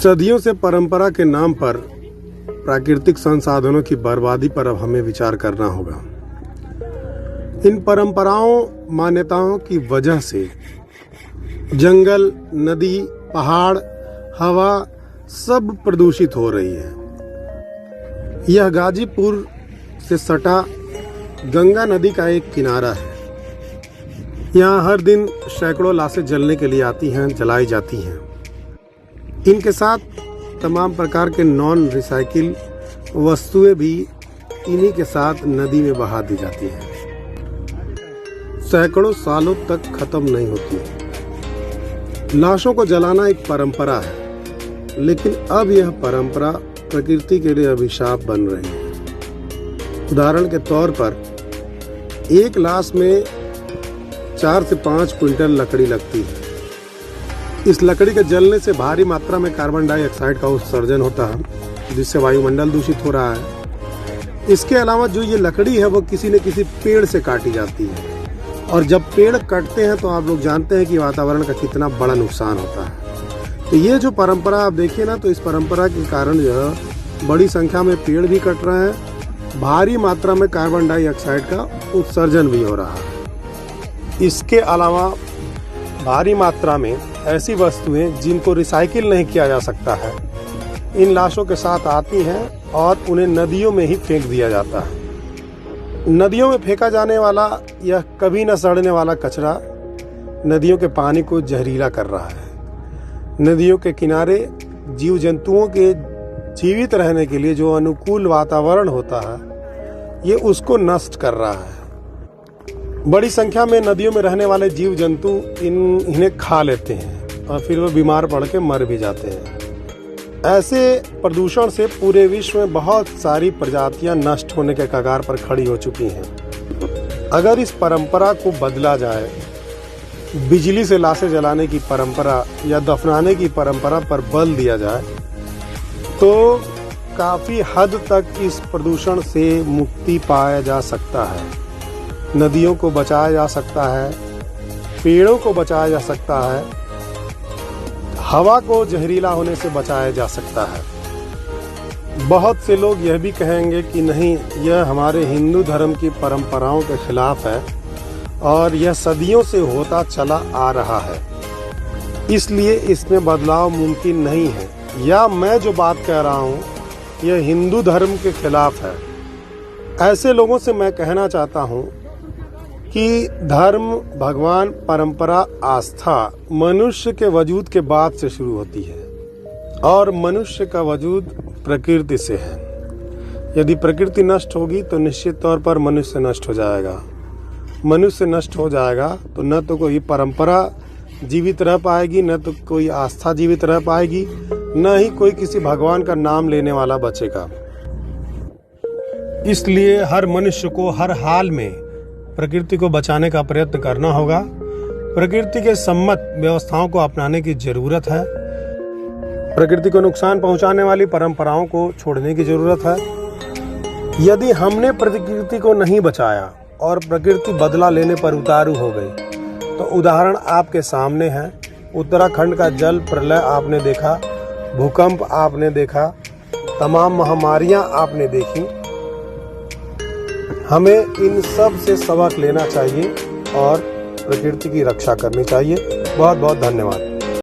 सदियों से परंपरा के नाम पर प्राकृतिक संसाधनों की बर्बादी पर अब हमें विचार करना होगा। इन परंपराओं मान्यताओं की वजह से जंगल, नदी, पहाड़, हवा सब प्रदूषित हो रही है। यह गाजीपुर से सटा गंगा नदी का एक किनारा है। यहाँ हर दिन सैकड़ों लाशें जलने के लिए आती हैं, जलाई जाती हैं। इनके साथ तमाम प्रकार के नॉन रिसाइकिल वस्तुएं भी इन्हीं के साथ नदी में बहा दी जाती हैं। सैकड़ों सालों तक खत्म नहीं होती। लाशों को जलाना एक परंपरा है, लेकिन अब यह परंपरा प्रकृति के लिए अभिशाप बन रही है। उदाहरण के तौर पर एक लाश में 4 से 5 क्विंटल लकड़ी लगती है। इस लकड़ी के जलने से भारी मात्रा में कार्बन डाइऑक्साइड का उत्सर्जन होता है, जिससे वायुमंडल दूषित हो रहा है। इसके अलावा जो ये लकड़ी है वो किसी न किसी पेड़ से काटी जाती है, और जब पेड़ कटते हैं तो आप लोग जानते हैं कि वातावरण का कितना बड़ा नुकसान होता है। तो ये जो परंपरा आप देखिए ना, तो इस परंपरा के कारण जो है बड़ी संख्या में पेड़ भी कट रहे हैं, भारी मात्रा में कार्बन डाइऑक्साइड का उत्सर्जन भी हो रहा है। इसके अलावा भारी मात्रा में ऐसी वस्तुएं जिनको रिसाइकिल नहीं किया जा सकता है, इन लाशों के साथ आती हैं और उन्हें नदियों में ही फेंक दिया जाता है। नदियों में फेंका जाने वाला यह कभी न सड़ने वाला कचरा नदियों के पानी को जहरीला कर रहा है। नदियों के किनारे जीव जंतुओं के जीवित रहने के लिए जो अनुकूल वातावरण होता है, ये उसको नष्ट कर रहा है। बड़ी संख्या में नदियों में रहने वाले जीव जंतु इन्हें खा लेते हैं और फिर वो बीमार पड़ के मर भी जाते हैं। ऐसे प्रदूषण से पूरे विश्व में बहुत सारी प्रजातियां नष्ट होने के कगार पर खड़ी हो चुकी हैं। अगर इस परंपरा को बदला जाए, बिजली से लाशें जलाने की परंपरा या दफनाने की परंपरा पर बल दिया जाए, तो काफी हद तक इस प्रदूषण से मुक्ति पाया जा सकता है। नदियों को बचाया जा सकता है, पेड़ों को बचाया जा सकता है, हवा को जहरीला होने से बचाया जा सकता है। बहुत से लोग यह भी कहेंगे कि नहीं, यह हमारे हिंदू धर्म की परंपराओं के खिलाफ है और यह सदियों से होता चला आ रहा है, इसलिए इसमें बदलाव मुमकिन नहीं है। या मैं जो बात कह रहा हूँ यह हिंदू धर्म के खिलाफ है। ऐसे लोगों से मैं कहना चाहता हूँ कि धर्म, भगवान, परंपरा, आस्था मनुष्य के वजूद के बाद से शुरू होती है और मनुष्य का वजूद प्रकृति से है। यदि प्रकृति नष्ट होगी तो निश्चित तौर पर मनुष्य नष्ट हो जाएगा। मनुष्य नष्ट हो जाएगा तो न तो कोई परंपरा जीवित रह पाएगी, न तो कोई आस्था जीवित रह पाएगी, न ही कोई किसी भगवान का नाम लेने वाला बचेगा। इसलिए हर मनुष्य को हर हाल में प्रकृति को बचाने का प्रयत्न करना होगा। प्रकृति के सम्मत व्यवस्थाओं को अपनाने की जरूरत है। प्रकृति को नुकसान पहुंचाने वाली परंपराओं को छोड़ने की जरूरत है। यदि हमने प्रकृति को नहीं बचाया और प्रकृति बदला लेने पर उतारू हो गई, तो उदाहरण आपके सामने है। उत्तराखंड का जल प्रलय आपने देखा, भूकंप आपने देखा, तमाम महामारियां आपने देखी। हमें इन सब से सबक लेना चाहिए और प्रकृति की रक्षा करनी चाहिए। बहुत बहुत धन्यवाद।